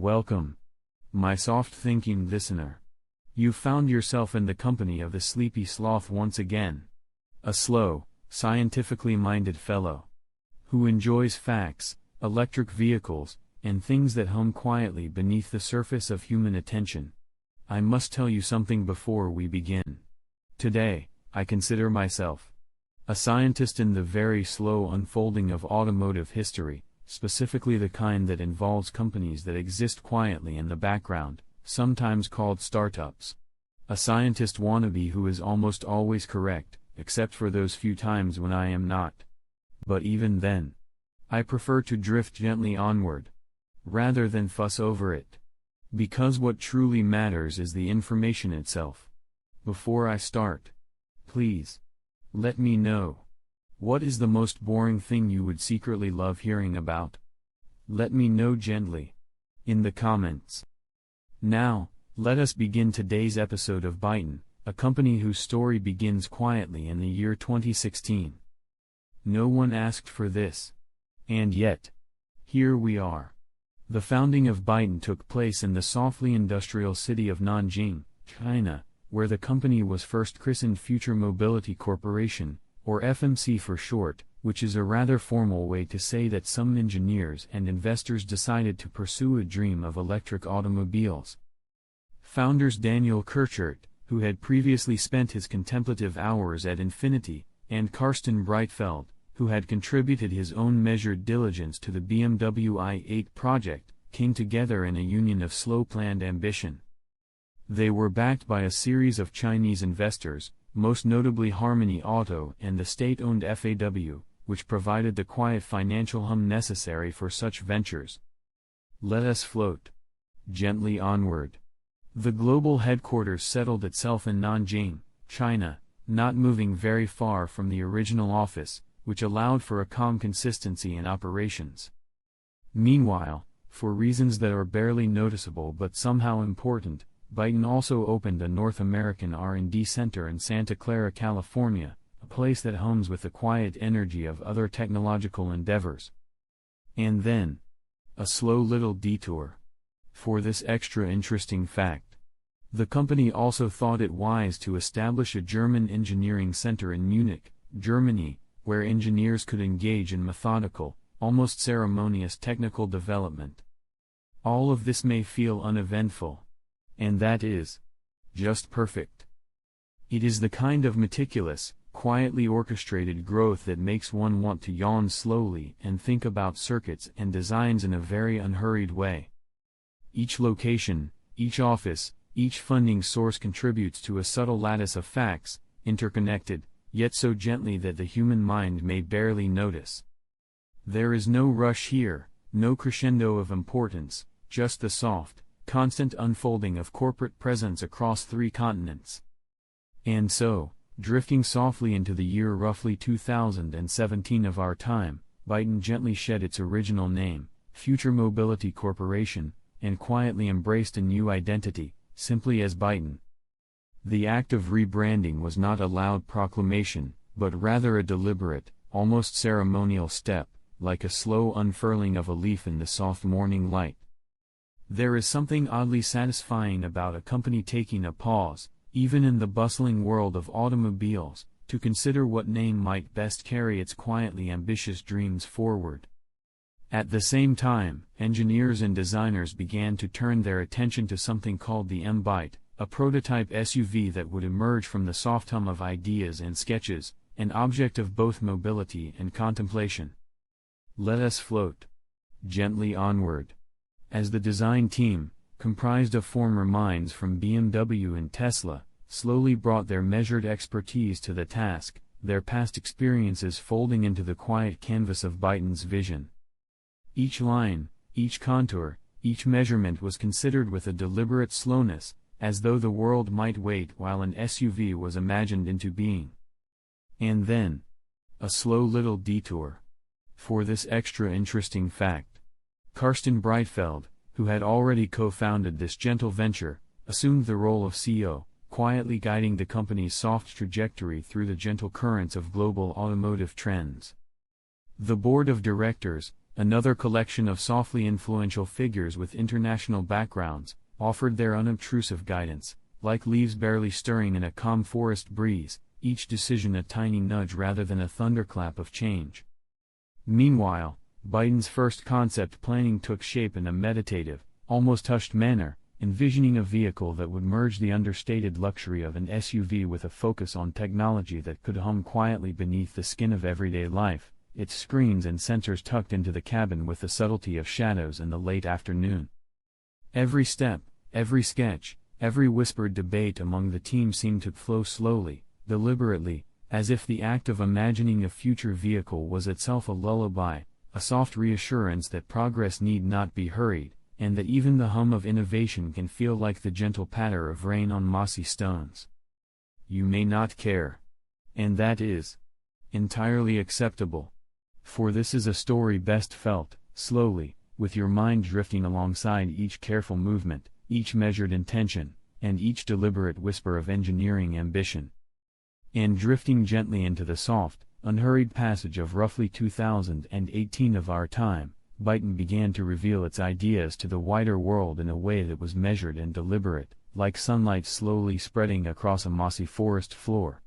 Welcome, my soft-thinking listener. You've found yourself in the company of the sleepy sloth once again. A slow, scientifically minded fellow who enjoys facts, electric vehicles, and things that hum quietly beneath the surface of human attention. I must tell you something before we begin. Today, I consider myself a scientist in the very slow unfolding of automotive history, specifically the kind that involves companies that exist quietly in the background, sometimes called startups. A scientist wannabe who is almost always correct, except for those few times when I am not. But even then, I prefer to drift gently onward, rather than fuss over it. Because what truly matters is the information itself. Before I start, please, let me know. What is the most boring thing you would secretly love hearing about? Let me know gently, in the comments. Now, let us begin today's episode of Byton, a company whose story begins quietly in the year 2016. No one asked for this. And yet, here we are. The founding of Byton took place in the softly industrial city of Nanjing, China, where the company was first christened Future Mobility Corporation, or FMC for short, which is a rather formal way to say that some engineers and investors decided to pursue a dream of electric automobiles. Founders Daniel Kirchert, who had previously spent his contemplative hours at Infinity, and Karsten Breitfeld, who had contributed his own measured diligence to the BMW i8 project, came together in a union of slow-planned ambition. They were backed by a series of Chinese investors, most notably Harmony Auto and the state-owned FAW, which provided the quiet financial hum necessary for such ventures. Let us float gently onward. The global headquarters settled itself in Nanjing, China, not moving very far from the original office, which allowed for a calm consistency in operations. Meanwhile, for reasons that are barely noticeable but somehow important, Byton also opened a North American R&D center in Santa Clara, California, a place that hums with the quiet energy of other technological endeavors. And then, a slow little detour. For this extra interesting fact, the company also thought it wise to establish a German engineering center in Munich, Germany, where engineers could engage in methodical, almost ceremonious technical development. All of this may feel uneventful. And that is just perfect. It is the kind of meticulous, quietly orchestrated growth that makes one want to yawn slowly and think about circuits and designs in a very unhurried way. Each location, each office, each funding source contributes to a subtle lattice of facts, interconnected, yet so gently that the human mind may barely notice. There is no rush here, no crescendo of importance, just the soft, constant unfolding of corporate presence across 3 continents. And so, drifting softly into the year roughly 2017 of our time, Byton gently shed its original name, Future Mobility Corporation, and quietly embraced a new identity, simply as Byton. The act of rebranding was not a loud proclamation, but rather a deliberate, almost ceremonial step, like a slow unfurling of a leaf in the soft morning light. There is something oddly satisfying about a company taking a pause, even in the bustling world of automobiles, to consider what name might best carry its quietly ambitious dreams forward. At the same time, engineers and designers began to turn their attention to something called the M-Byte, a prototype SUV that would emerge from the soft hum of ideas and sketches, an object of both mobility and contemplation. Let us float gently onward. As the design team, comprised of former minds from BMW and Tesla, slowly brought their measured expertise to the task, their past experiences folding into the quiet canvas of Byton's vision. Each line, each contour, each measurement was considered with a deliberate slowness, as though the world might wait while an SUV was imagined into being. And then, a slow little detour. For this extra interesting fact, Karsten Breitfeld, who had already co-founded this gentle venture, assumed the role of CEO, quietly guiding the company's soft trajectory through the gentle currents of global automotive trends. The board of directors, another collection of softly influential figures with international backgrounds, offered their unobtrusive guidance, like leaves barely stirring in a calm forest breeze, each decision a tiny nudge rather than a thunderclap of change. Meanwhile, Byton's first concept planning took shape in a meditative, almost hushed manner, envisioning a vehicle that would merge the understated luxury of an SUV with a focus on technology that could hum quietly beneath the skin of everyday life, its screens and sensors tucked into the cabin with the subtlety of shadows in the late afternoon. Every step, every sketch, every whispered debate among the team seemed to flow slowly, deliberately, as if the act of imagining a future vehicle was itself a lullaby, a soft reassurance that progress need not be hurried, and that even the hum of innovation can feel like the gentle patter of rain on mossy stones. You may not care. And that is entirely acceptable. For this is a story best felt, slowly, with your mind drifting alongside each careful movement, each measured intention, and each deliberate whisper of engineering ambition. And drifting gently into the soft, unhurried passage of roughly 2018 of our time, Byton began to reveal its ideas to the wider world in a way that was measured and deliberate, like sunlight slowly spreading across a mossy forest floor.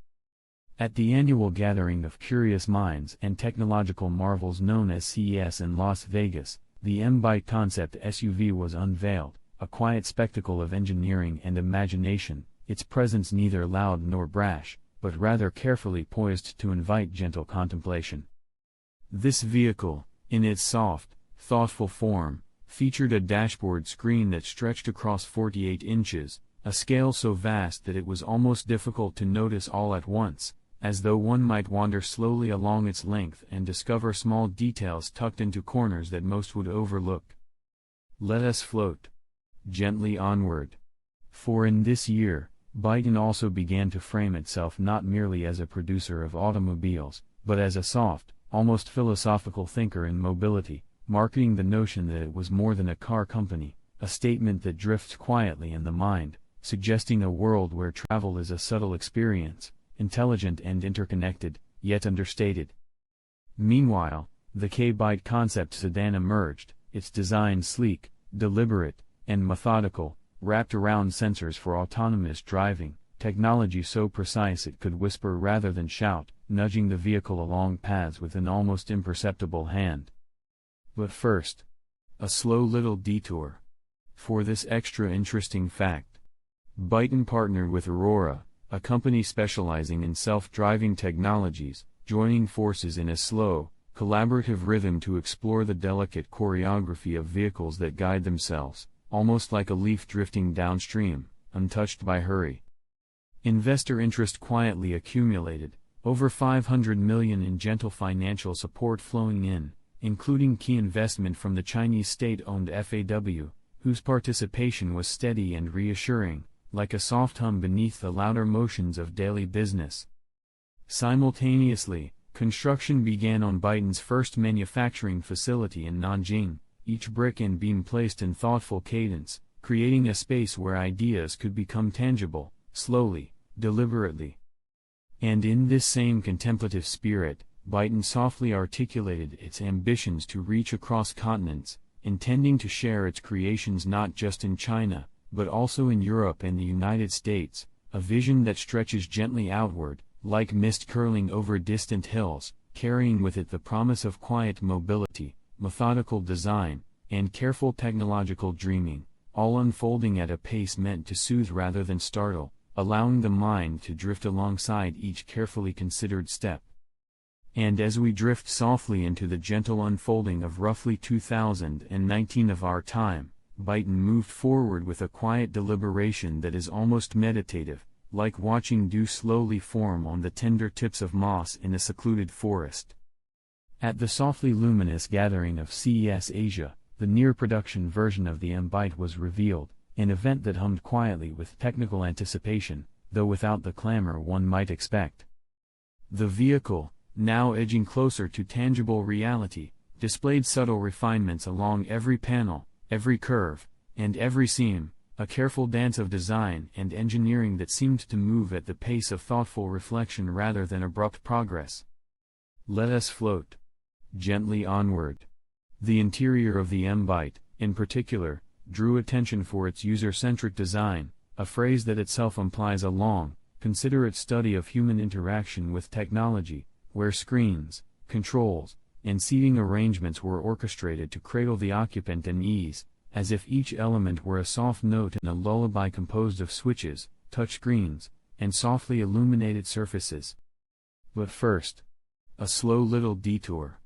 At the annual gathering of curious minds and technological marvels known as CES in Las Vegas, the M-Byte concept SUV was unveiled, a quiet spectacle of engineering and imagination, its presence neither loud nor brash, but rather carefully poised to invite gentle contemplation. This vehicle, in its soft, thoughtful form, featured a dashboard screen that stretched across 48 inches, a scale so vast that it was almost difficult to notice all at once, as though one might wander slowly along its length and discover small details tucked into corners that most would overlook. Let us float gently onward. For in this year, Byton also began to frame itself not merely as a producer of automobiles, but as a soft, almost philosophical thinker in mobility, marketing the notion that it was more than a car company, a statement that drifts quietly in the mind, suggesting a world where travel is a subtle experience, intelligent and interconnected, yet understated. Meanwhile, the K-Byte concept sedan emerged, its design sleek, deliberate, and methodical, wrapped around sensors for autonomous driving, technology so precise it could whisper rather than shout, nudging the vehicle along paths with an almost imperceptible hand. But first, a slow little detour. For this extra interesting fact, Byton partnered with Aurora, a company specializing in self-driving technologies, joining forces in a slow, collaborative rhythm to explore the delicate choreography of vehicles that guide themselves, almost like a leaf drifting downstream, untouched by hurry. Investor interest quietly accumulated, over $500 million in gentle financial support flowing in, including key investment from the Chinese state-owned FAW, whose participation was steady and reassuring, like a soft hum beneath the louder motions of daily business. Simultaneously, construction began on Byton's first manufacturing facility in Nanjing, each brick and beam placed in thoughtful cadence, creating a space where ideas could become tangible, slowly, deliberately. And in this same contemplative spirit, Byton softly articulated its ambitions to reach across continents, intending to share its creations not just in China, but also in Europe and the United States, a vision that stretches gently outward, like mist curling over distant hills, carrying with it the promise of quiet mobility, methodical design, and careful technological dreaming, all unfolding at a pace meant to soothe rather than startle, allowing the mind to drift alongside each carefully considered step. And as we drift softly into the gentle unfolding of roughly 2019 of our time, Byton moved forward with a quiet deliberation that is almost meditative, like watching dew slowly form on the tender tips of moss in a secluded forest. At the softly luminous gathering of CES Asia, the near-production version of the M-Byte was revealed, an event that hummed quietly with technical anticipation, though without the clamor one might expect. The vehicle, now edging closer to tangible reality, displayed subtle refinements along every panel, every curve, and every seam, a careful dance of design and engineering that seemed to move at the pace of thoughtful reflection rather than abrupt progress. Let us float gently onward. The interior of the M-Byte, in particular, drew attention for its user-centric design, a phrase that itself implies a long, considerate study of human interaction with technology, where screens, controls, and seating arrangements were orchestrated to cradle the occupant in ease, as if each element were a soft note in a lullaby composed of switches, touchscreens, and softly illuminated surfaces. But first, a slow little detour.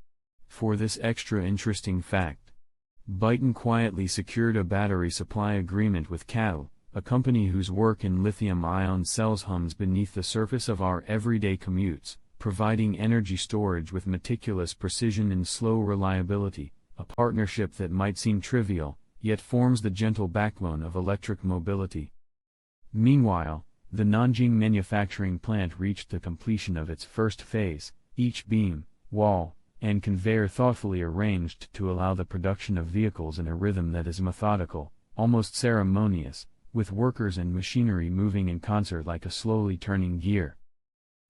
For this extra interesting fact, Byton quietly secured a battery supply agreement with CATL, a company whose work in lithium-ion cells hums beneath the surface of our everyday commutes, providing energy storage with meticulous precision and slow reliability, a partnership that might seem trivial, yet forms the gentle backbone of electric mobility. Meanwhile, the Nanjing manufacturing plant reached the completion of its first phase, each beam, wall, and conveyor thoughtfully arranged to allow the production of vehicles in a rhythm that is methodical, almost ceremonious, with workers and machinery moving in concert like a slowly turning gear.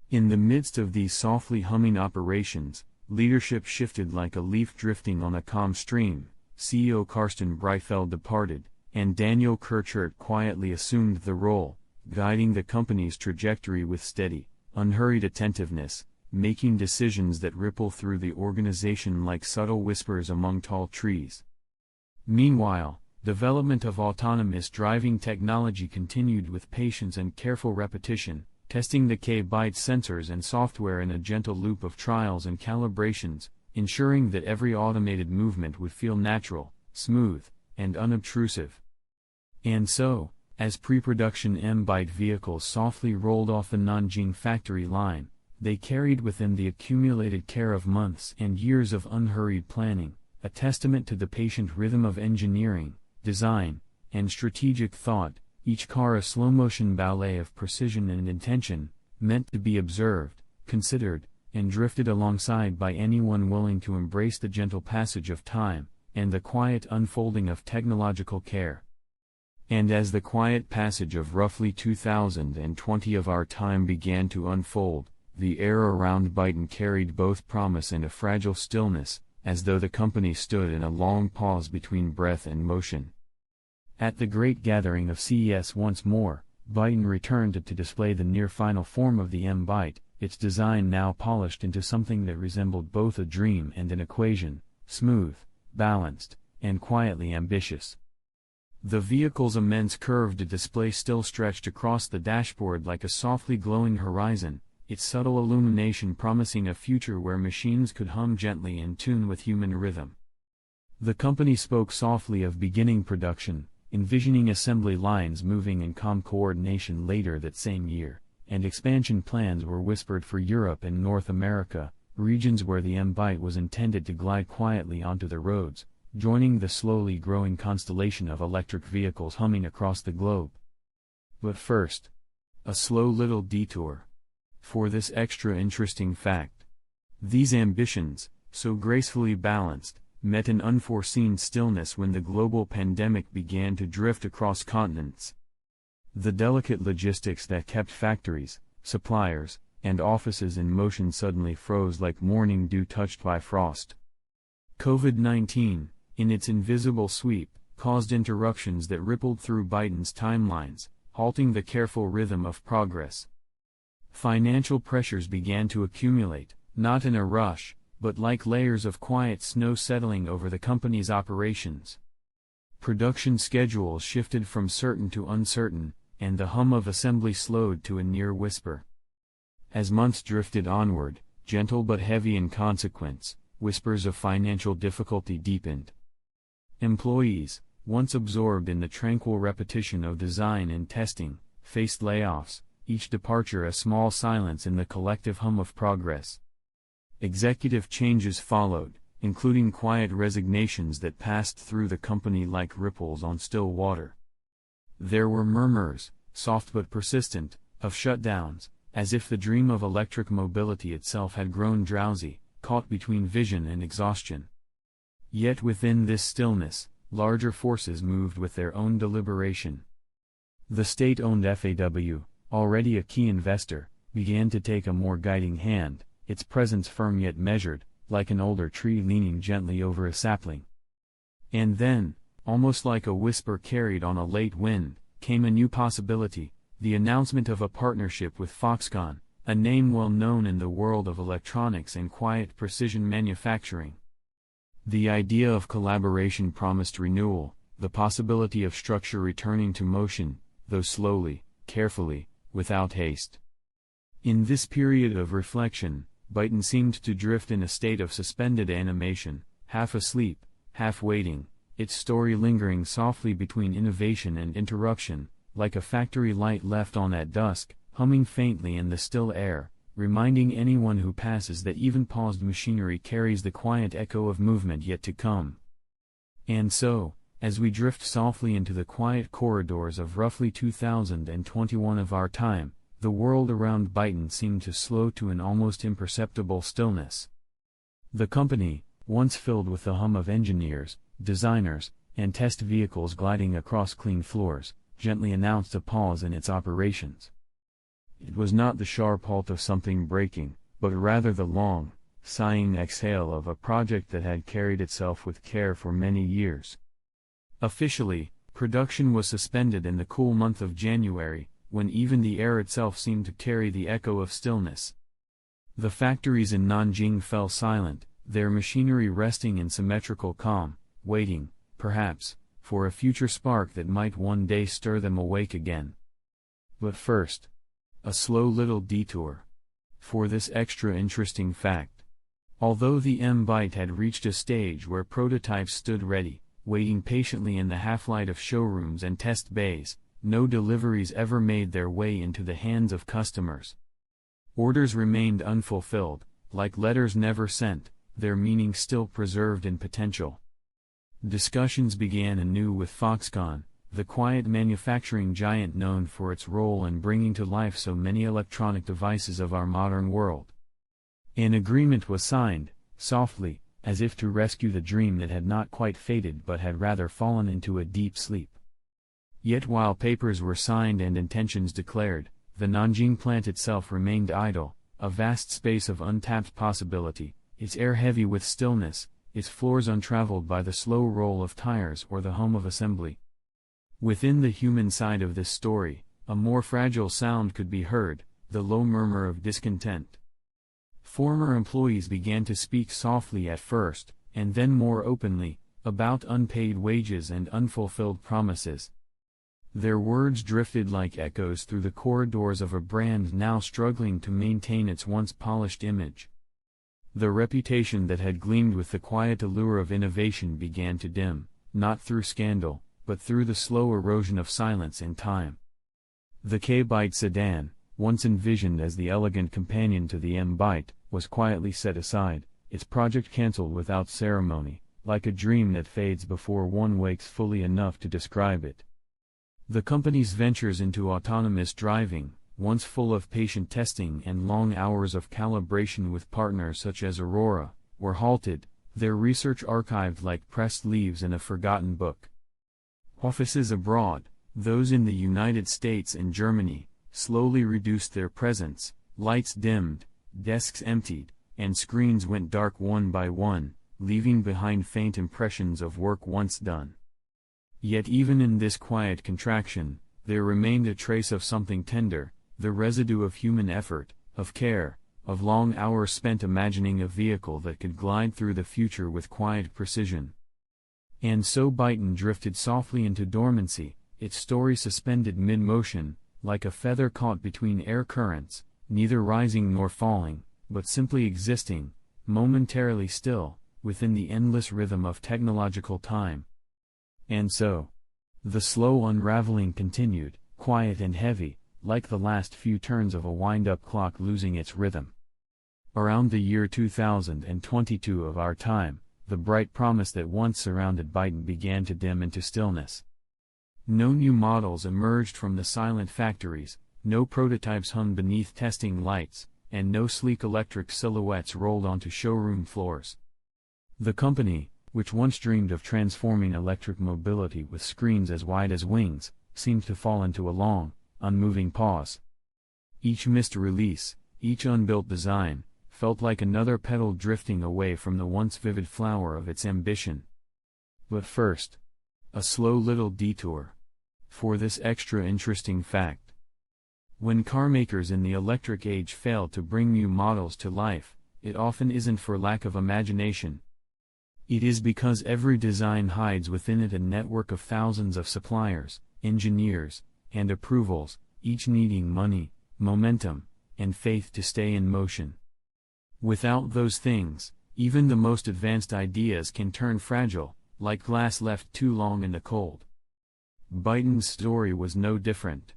In the midst of these softly humming operations, leadership shifted like a leaf drifting on a calm stream. CEO Karsten Breifeld departed, and Daniel Kirchert quietly assumed the role, guiding the company's trajectory with steady, unhurried attentiveness, making decisions that ripple through the organization like subtle whispers among tall trees. Meanwhile, development of autonomous driving technology continued with patience and careful repetition, testing the K-Byte sensors and software in a gentle loop of trials and calibrations, ensuring that every automated movement would feel natural, smooth, and unobtrusive. And so, as pre-production M-Byte vehicles softly rolled off the Nanjing factory line, they carried within the accumulated care of months and years of unhurried planning, a testament to the patient rhythm of engineering, design, and strategic thought, each car a slow-motion ballet of precision and intention, meant to be observed, considered, and drifted alongside by anyone willing to embrace the gentle passage of time, and the quiet unfolding of technological care. And as the quiet passage of roughly 2020 of our time began to unfold, the air around Byton carried both promise and a fragile stillness, as though the company stood in a long pause between breath and motion. At the great gathering of CES once more, Byton returned to display the near-final form of the M-Byte, its design now polished into something that resembled both a dream and an equation, smooth, balanced, and quietly ambitious. The vehicle's immense curved display still stretched across the dashboard like a softly glowing horizon, its subtle illumination promising a future where machines could hum gently in tune with human rhythm. The company spoke softly of beginning production, envisioning assembly lines moving in calm coordination later that same year, and expansion plans were whispered for Europe and North America, regions where the M-Byte was intended to glide quietly onto the roads, joining the slowly growing constellation of electric vehicles humming across the globe. But first, a slow little detour. For this extra interesting fact. These ambitions, so gracefully balanced, met an unforeseen stillness when the global pandemic began to drift across continents. The delicate logistics that kept factories, suppliers, and offices in motion suddenly froze like morning dew touched by frost. COVID-19, in its invisible sweep, caused interruptions that rippled through Byton's timelines, halting the careful rhythm of progress. Financial pressures began to accumulate, not in a rush, but like layers of quiet snow settling over the company's operations. Production schedules shifted from certain to uncertain, and the hum of assembly slowed to a near whisper. As months drifted onward, gentle but heavy in consequence, whispers of financial difficulty deepened. Employees, once absorbed in the tranquil repetition of design and testing, faced layoffs, each departure a small silence in the collective hum of progress. Executive changes followed, including quiet resignations that passed through the company like ripples on still water. There were murmurs, soft but persistent, of shutdowns, as if the dream of electric mobility itself had grown drowsy, caught between vision and exhaustion. Yet within this stillness, larger forces moved with their own deliberation. The state-owned FAW, already a key investor, began to take a more guiding hand, its presence firm yet measured, like an older tree leaning gently over a sapling. And then, almost like a whisper carried on a late wind, came a new possibility, the announcement of a partnership with Foxconn, a name well known in the world of electronics and quiet precision manufacturing. The idea of collaboration promised renewal, the possibility of structure returning to motion, though slowly, carefully, without haste. In this period of reflection, Byton seemed to drift in a state of suspended animation, half asleep, half waiting, its story lingering softly between innovation and interruption, like a factory light left on at dusk, humming faintly in the still air, reminding anyone who passes that even paused machinery carries the quiet echo of movement yet to come. And so, as we drift softly into the quiet corridors of roughly 2021 of our time, the world around Byton seemed to slow to an almost imperceptible stillness. The company, once filled with the hum of engineers, designers, and test vehicles gliding across clean floors, gently announced a pause in its operations. It was not the sharp halt of something breaking, but rather the long, sighing exhale of a project that had carried itself with care for many years. Officially, production was suspended in the cool month of January, when even the air itself seemed to carry the echo of stillness. The factories in Nanjing fell silent, their machinery resting in symmetrical calm, waiting, perhaps, for a future spark that might one day stir them awake again. But first, a slow little detour. For this extra interesting fact. Although the M-Byte had reached a stage where prototypes stood ready, waiting patiently in the half-light of showrooms and test bays, no deliveries ever made their way into the hands of customers. Orders remained unfulfilled, like letters never sent, their meaning still preserved in potential. Discussions began anew with Foxconn, the quiet manufacturing giant known for its role in bringing to life so many electronic devices of our modern world. An agreement was signed, softly, as if to rescue the dream that had not quite faded but had rather fallen into a deep sleep. Yet while papers were signed and intentions declared, the Nanjing plant itself remained idle, a vast space of untapped possibility, its air heavy with stillness, its floors untraveled by the slow roll of tires or the hum of assembly. Within the human side of this story, a more fragile sound could be heard, the low murmur of discontent. Former employees began to speak softly at first, and then more openly, about unpaid wages and unfulfilled promises. Their words drifted like echoes through the corridors of a brand now struggling to maintain its once polished image. The reputation that had gleamed with the quiet allure of innovation began to dim, not through scandal, but through the slow erosion of silence and time. The K-Byte sedan, once envisioned as the elegant companion to the M-Byte, was quietly set aside, its project cancelled without ceremony, like a dream that fades before one wakes fully enough to describe it. The company's ventures into autonomous driving, once full of patient testing and long hours of calibration with partners such as Aurora, were halted, their research archived like pressed leaves in a forgotten book. Offices abroad, those in the United States and Germany, slowly reduced their presence, lights dimmed, desks emptied, and screens went dark one by one, leaving behind faint impressions of work once done. Yet even in this quiet contraction, there remained a trace of something tender, the residue of human effort, of care, of long hours spent imagining a vehicle that could glide through the future with quiet precision. And so Byton drifted softly into dormancy, its story suspended mid-motion, like a feather caught between air currents, neither rising nor falling, but simply existing, momentarily still, within the endless rhythm of technological time. And so, the slow unraveling continued, quiet and heavy, like the last few turns of a wind-up clock losing its rhythm. Around the year 2022 of our time, the bright promise that once surrounded Byton began to dim into stillness. No new models emerged from the silent factories, no prototypes hung beneath testing lights, and no sleek electric silhouettes rolled onto showroom floors. The company, which once dreamed of transforming electric mobility with screens as wide as wings, seemed to fall into a long, unmoving pause. Each missed release, each unbuilt design, felt like another petal drifting away from the once vivid flower of its ambition. But first, a slow little detour for this extra interesting fact. When carmakers in the electric age fail to bring new models to life, it often isn't for lack of imagination. It is because every design hides within it a network of thousands of suppliers, engineers, and approvals, each needing money, momentum, and faith to stay in motion. Without those things, even the most advanced ideas can turn fragile, like glass left too long in the cold. Byton's story was no different.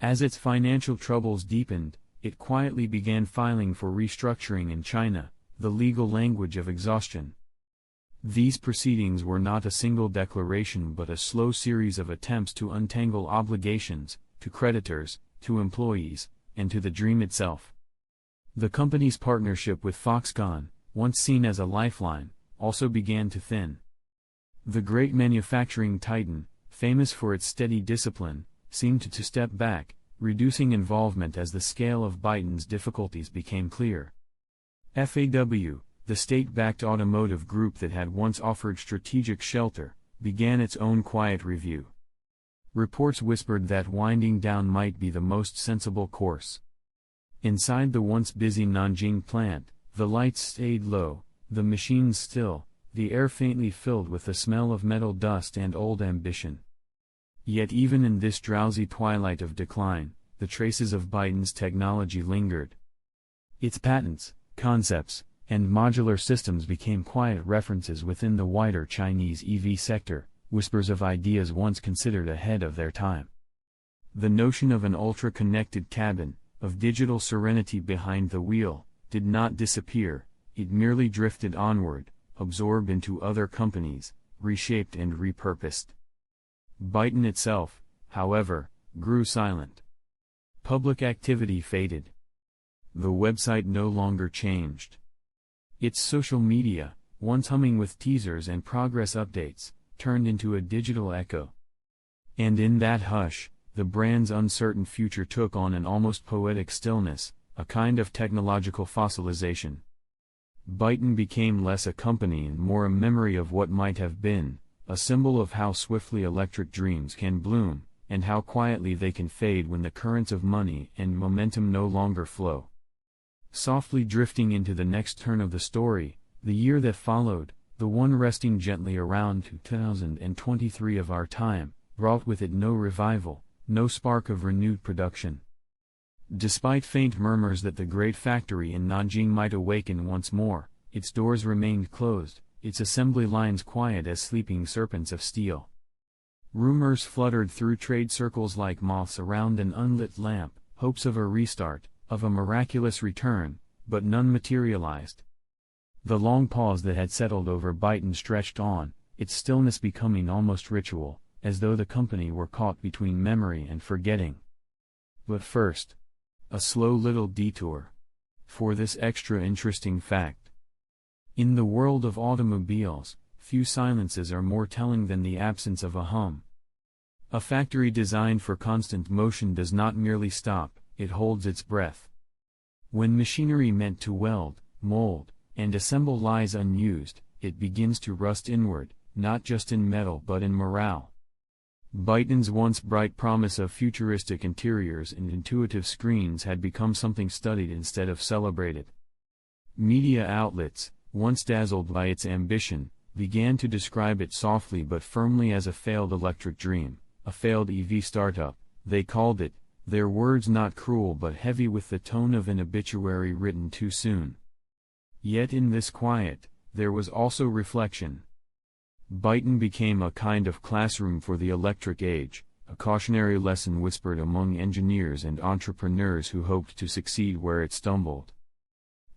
As its financial troubles deepened, it quietly began filing for restructuring in China, the legal language of exhaustion. These proceedings were not a single declaration but a slow series of attempts to untangle obligations, to creditors, to employees, and to the dream itself. The company's partnership with Foxconn, once seen as a lifeline, also began to thin. The great manufacturing titan, famous for its steady discipline, seemed to step back, reducing involvement as the scale of Byton's difficulties became clear. FAW, the state-backed automotive group that had once offered strategic shelter, began its own quiet review. Reports whispered that winding down might be the most sensible course. Inside the once busy Nanjing plant, the lights stayed low, the machines still, the air faintly filled with the smell of metal dust and old ambition. Yet even in this drowsy twilight of decline, the traces of Byton's technology lingered. Its patents, concepts, and modular systems became quiet references within the wider Chinese EV sector, whispers of ideas once considered ahead of their time. The notion of an ultra-connected cabin, of digital serenity behind the wheel, did not disappear, it merely drifted onward, absorbed into other companies, reshaped and repurposed. Byton itself, however, grew silent. Public activity faded. The website no longer changed. Its social media, once humming with teasers and progress updates, turned into a digital echo. And in that hush, the brand's uncertain future took on an almost poetic stillness, a kind of technological fossilization. Byton became less a company and more a memory of what might have been, a symbol of how swiftly electric dreams can bloom, and how quietly they can fade when the currents of money and momentum no longer flow. Softly drifting into the next turn of the story, the year that followed, the one resting gently around 2023 of our time, brought with it no revival, no spark of renewed production. Despite faint murmurs that the great factory in Nanjing might awaken once more, its doors remained closed, its assembly lines quiet as sleeping serpents of steel. Rumors fluttered through trade circles like moths around an unlit lamp, hopes of a restart, of a miraculous return, but none materialized. The long pause that had settled over Byton stretched on, its stillness becoming almost ritual, as though the company were caught between memory and forgetting. But first, a slow little detour for this extra interesting fact. In the world of automobiles, few silences are more telling than the absence of a hum. A factory designed for constant motion does not merely stop, it holds its breath. When machinery meant to weld, mold, and assemble lies unused, it begins to rust inward, not just in metal but in morale. Byton's once bright promise of futuristic interiors and intuitive screens had become something studied instead of celebrated. Media outlets, once dazzled by its ambition, began to describe it softly but firmly as a failed electric dream, a failed EV startup. They called it, their words not cruel but heavy with the tone of an obituary written too soon. Yet in this quiet, there was also reflection. Byton became a kind of classroom for the electric age, a cautionary lesson whispered among engineers and entrepreneurs who hoped to succeed where it stumbled.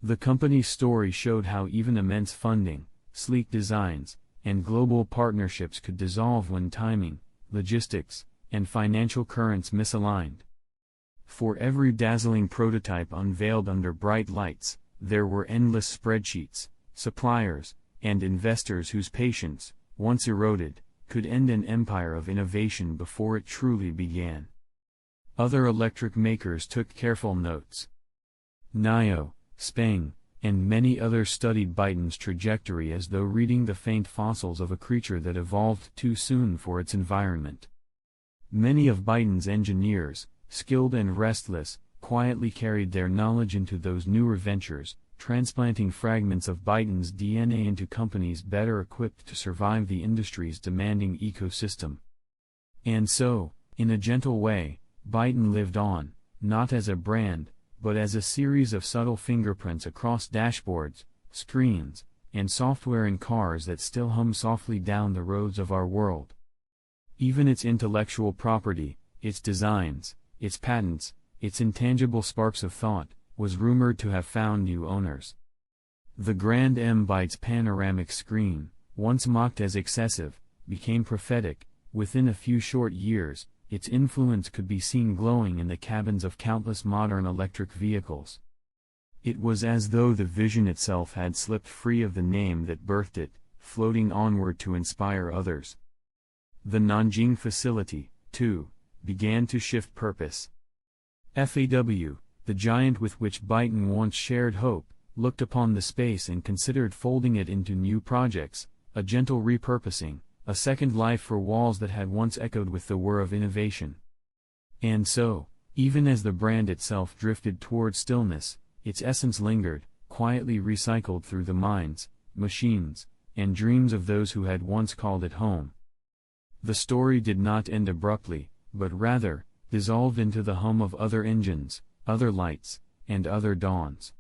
The company's story showed how even immense funding, sleek designs, and global partnerships could dissolve when timing, logistics, and financial currents misaligned. For every dazzling prototype unveiled under bright lights, there were endless spreadsheets, suppliers, and investors whose patience, once eroded, could end an empire of innovation before it truly began. Other electric makers took careful notes. NIO, Spang, and many others studied Byton's trajectory as though reading the faint fossils of a creature that evolved too soon for its environment. Many of Byton's engineers, skilled and restless, quietly carried their knowledge into those newer ventures, transplanting fragments of Byton's DNA into companies better equipped to survive the industry's demanding ecosystem. And so, in a gentle way, Byton lived on, not as a brand, but as a series of subtle fingerprints across dashboards, screens, and software in cars that still hum softly down the roads of our world. Even its intellectual property, its designs, its patents, its intangible sparks of thought, was rumored to have found new owners. The grand M-Byte's panoramic screen, once mocked as excessive, became prophetic. Within a few short years, its influence could be seen glowing in the cabins of countless modern electric vehicles. It was as though the vision itself had slipped free of the name that birthed it, floating onward to inspire others. The Nanjing facility, too, began to shift purpose. FAW, the giant with which Byton once shared hope, looked upon the space and considered folding it into new projects, a gentle repurposing, a second life for walls that had once echoed with the whir of innovation. And so, even as the brand itself drifted toward stillness, its essence lingered, quietly recycled through the minds, machines, and dreams of those who had once called it home. The story did not end abruptly, but rather, dissolved into the hum of other engines, other lights, and other dawns.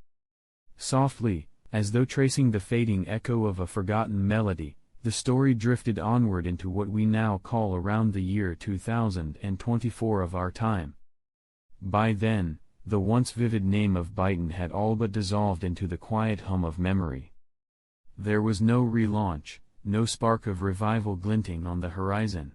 Softly, as though tracing the fading echo of a forgotten melody, the story drifted onward into what we now call around the year 2024 of our time. By then, the once vivid name of Byton had all but dissolved into the quiet hum of memory. There was no relaunch, no spark of revival glinting on the horizon.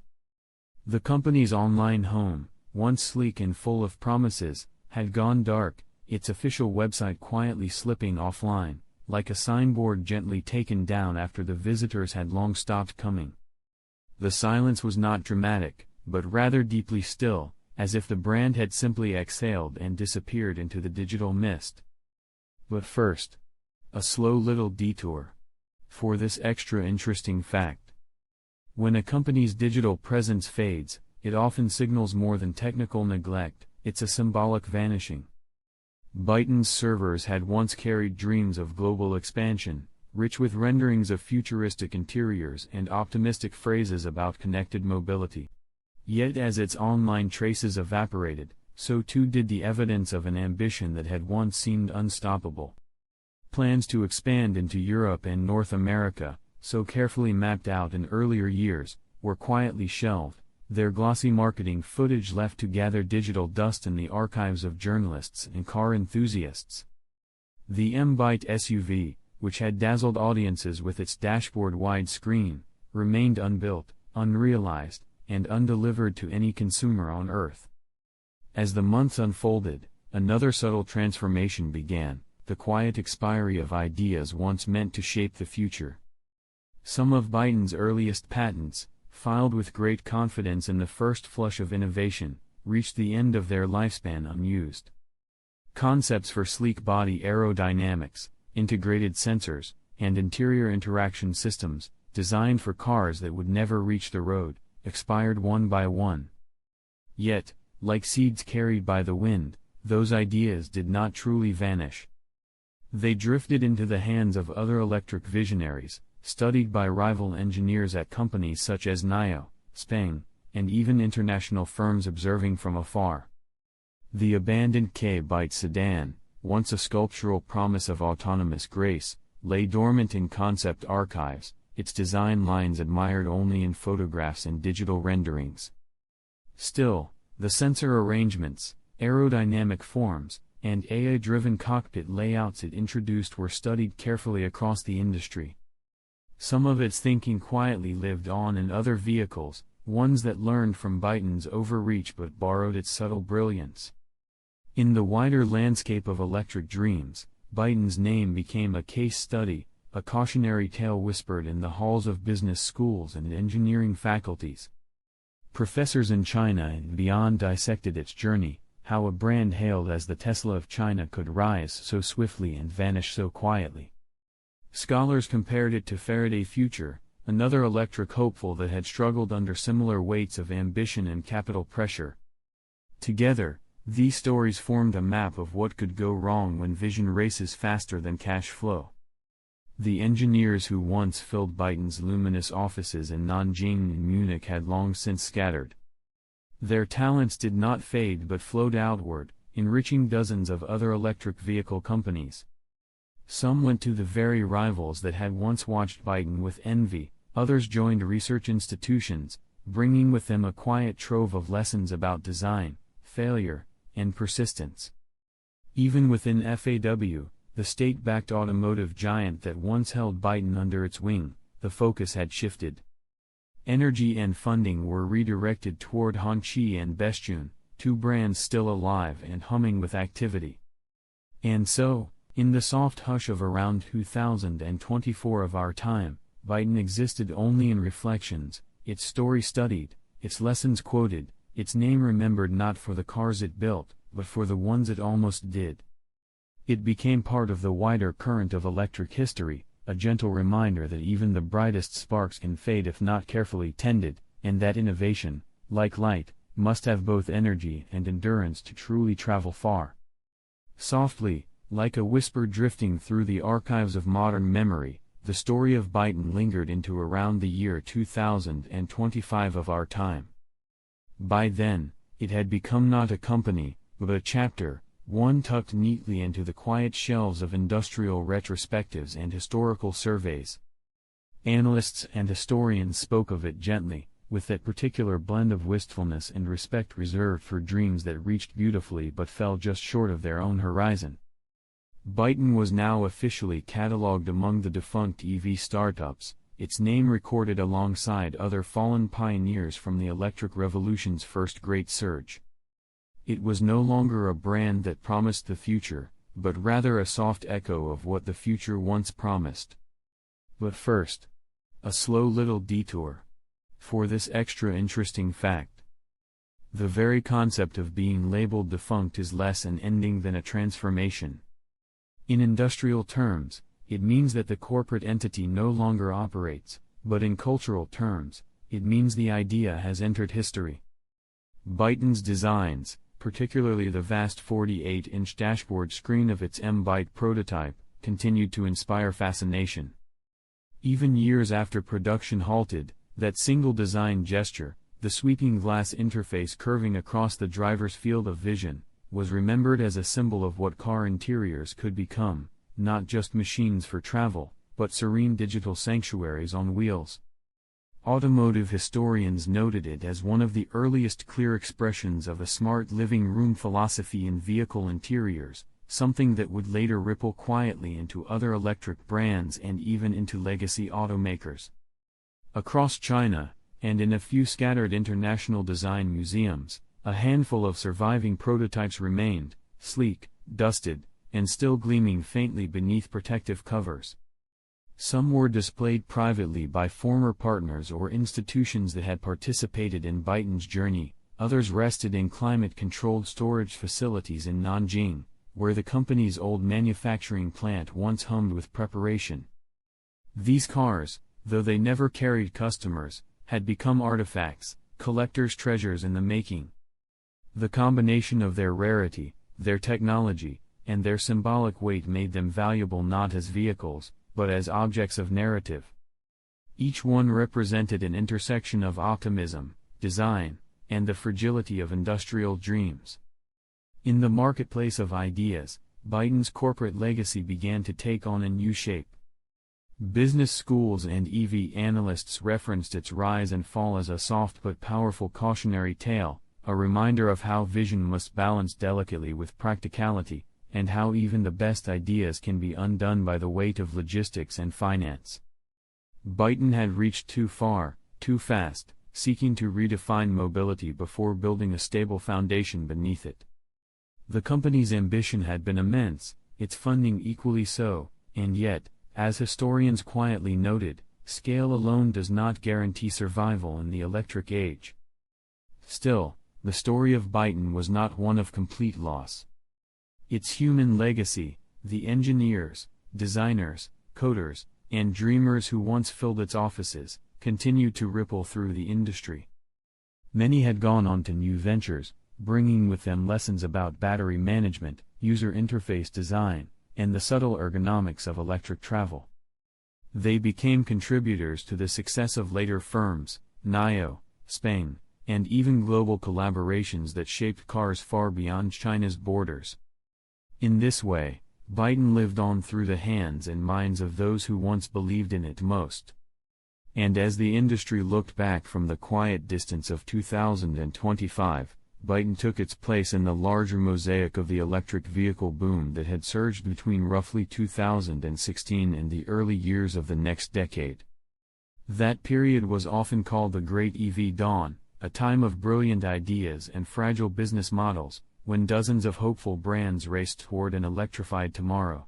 The company's online home, once sleek and full of promises, had gone dark, its official website quietly slipping offline, like a signboard gently taken down after the visitors had long stopped coming. The silence was not dramatic, but rather deeply still, as if the brand had simply exhaled and disappeared into the digital mist. But first, a slow little detour. For this extra interesting fact. When a company's digital presence fades, it often signals more than technical neglect, it's a symbolic vanishing. Byton's servers had once carried dreams of global expansion, rich with renderings of futuristic interiors and optimistic phrases about connected mobility. Yet as its online traces evaporated, so too did the evidence of an ambition that had once seemed unstoppable. Plans to expand into Europe and North America, so carefully mapped out in earlier years, were quietly shelved, their glossy marketing footage left to gather digital dust in the archives of journalists and car enthusiasts. The M-Byte SUV, which had dazzled audiences with its dashboard-wide screen, remained unbuilt, unrealized, and undelivered to any consumer on Earth. As the months unfolded, another subtle transformation began, the quiet expiry of ideas once meant to shape the future. Some of Byton's earliest patents, filed with great confidence in the first flush of innovation, reached the end of their lifespan unused. Concepts for sleek body aerodynamics, integrated sensors, and interior interaction systems, designed for cars that would never reach the road, expired one by one. Yet, like seeds carried by the wind, those ideas did not truly vanish. They drifted into the hands of other electric visionaries, studied by rival engineers at companies such as NIO, Spang, and even international firms observing from afar. The abandoned K-Byte sedan, once a sculptural promise of autonomous grace, lay dormant in concept archives, its design lines admired only in photographs and digital renderings. Still, the sensor arrangements, aerodynamic forms, and AI-driven cockpit layouts it introduced were studied carefully across the industry. Some of its thinking quietly lived on in other vehicles, ones that learned from Byton's overreach but borrowed its subtle brilliance. In the wider landscape of electric dreams, Byton's name became a case study, a cautionary tale whispered in the halls of business schools and engineering faculties. Professors in China and beyond dissected its journey, how a brand hailed as the Tesla of China could rise so swiftly and vanish so quietly. Scholars compared it to Faraday Future, another electric hopeful that had struggled under similar weights of ambition and capital pressure. Together, these stories formed a map of what could go wrong when vision races faster than cash flow. The engineers who once filled Byton's luminous offices in Nanjing and Munich had long since scattered. Their talents did not fade but flowed outward, enriching dozens of other electric vehicle companies. Some went to the very rivals that had once watched Byton with envy, others joined research institutions, bringing with them a quiet trove of lessons about design, failure, and persistence. Even within FAW, the state-backed automotive giant that once held Byton under its wing, the focus had shifted. Energy and funding were redirected toward Hongqi and Bestune, two brands still alive and humming with activity. And so, in the soft hush of around 2024 of our time, Byton existed only in reflections, its story studied, its lessons quoted, its name remembered not for the cars it built, but for the ones it almost did. It became part of the wider current of electric history, a gentle reminder that even the brightest sparks can fade if not carefully tended, and that innovation, like light, must have both energy and endurance to truly travel far. Softly, like a whisper drifting through the archives of modern memory, the story of Byton lingered into around the year 2025 of our time. By then, it had become not a company, but a chapter, one tucked neatly into the quiet shelves of industrial retrospectives and historical surveys. Analysts and historians spoke of it gently, with that particular blend of wistfulness and respect reserved for dreams that reached beautifully but fell just short of their own horizon. Byton was now officially catalogued among the defunct EV startups, its name recorded alongside other fallen pioneers from the electric revolution's first great surge. It was no longer a brand that promised the future, but rather a soft echo of what the future once promised. But first, a slow little detour. For this extra interesting fact. The very concept of being labeled defunct is less an ending than a transformation. In industrial terms, it means that the corporate entity no longer operates, but in cultural terms, it means the idea has entered history. Byton's designs, particularly the vast 48-inch dashboard screen of its M-Byte prototype, continued to inspire fascination. Even years after production halted, that single design gesture, the sweeping glass interface curving across the driver's field of vision, was remembered as a symbol of what car interiors could become, not just machines for travel, but serene digital sanctuaries on wheels. Automotive historians noted it as one of the earliest clear expressions of a smart living room philosophy in vehicle interiors, something that would later ripple quietly into other electric brands and even into legacy automakers. Across China, and in a few scattered international design museums, a handful of surviving prototypes remained, sleek, dusted, and still gleaming faintly beneath protective covers. Some were displayed privately by former partners or institutions that had participated in Byton's journey, others rested in climate-controlled storage facilities in Nanjing, where the company's old manufacturing plant once hummed with preparation. These cars, though they never carried customers, had become artifacts, collectors' treasures in the making. The combination of their rarity, their technology, and their symbolic weight made them valuable not as vehicles, but as objects of narrative. Each one represented an intersection of optimism, design, and the fragility of industrial dreams. In the marketplace of ideas, Byton's corporate legacy began to take on a new shape. Business schools and EV analysts referenced its rise and fall as a soft but powerful cautionary tale, a reminder of how vision must balance delicately with practicality, and how even the best ideas can be undone by the weight of logistics and finance. Byton had reached too far, too fast, seeking to redefine mobility before building a stable foundation beneath it. The company's ambition had been immense, its funding equally so, and yet, as historians quietly noted, scale alone does not guarantee survival in the electric age. Still, the story of Byton was not one of complete loss. Its human legacy, the engineers, designers, coders, and dreamers who once filled its offices, continued to ripple through the industry. Many had gone on to new ventures, bringing with them lessons about battery management, user interface design, and the subtle ergonomics of electric travel. They became contributors to the success of later firms, NIO, Spain, and even global collaborations that shaped cars far beyond China's borders. In this way, Byton lived on through the hands and minds of those who once believed in it most. And as the industry looked back from the quiet distance of 2025, Byton took its place in the larger mosaic of the electric vehicle boom that had surged between roughly 2016 and the early years of the next decade. That period was often called the Great EV Dawn, a time of brilliant ideas and fragile business models, when dozens of hopeful brands raced toward an electrified tomorrow.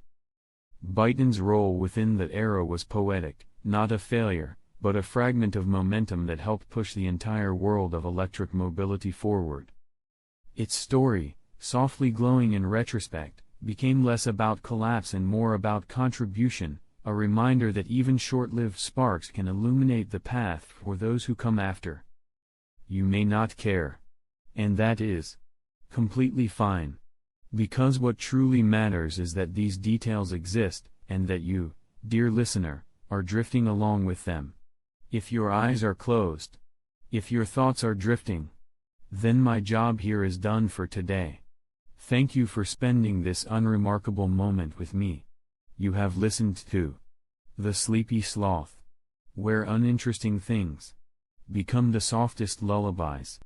Byton's role within that era was poetic, not a failure, but a fragment of momentum that helped push the entire world of electric mobility forward. Its story, softly glowing in retrospect, became less about collapse and more about contribution, a reminder that even short-lived sparks can illuminate the path for those who come after. You may not care. And that is completely fine. Because what truly matters is that these details exist, and that you, dear listener, are drifting along with them. If your eyes are closed, if your thoughts are drifting, then my job here is done for today. Thank you for spending this unremarkable moment with me. You have listened to The Sleepy Sloth, where uninteresting things become the softest lullabies.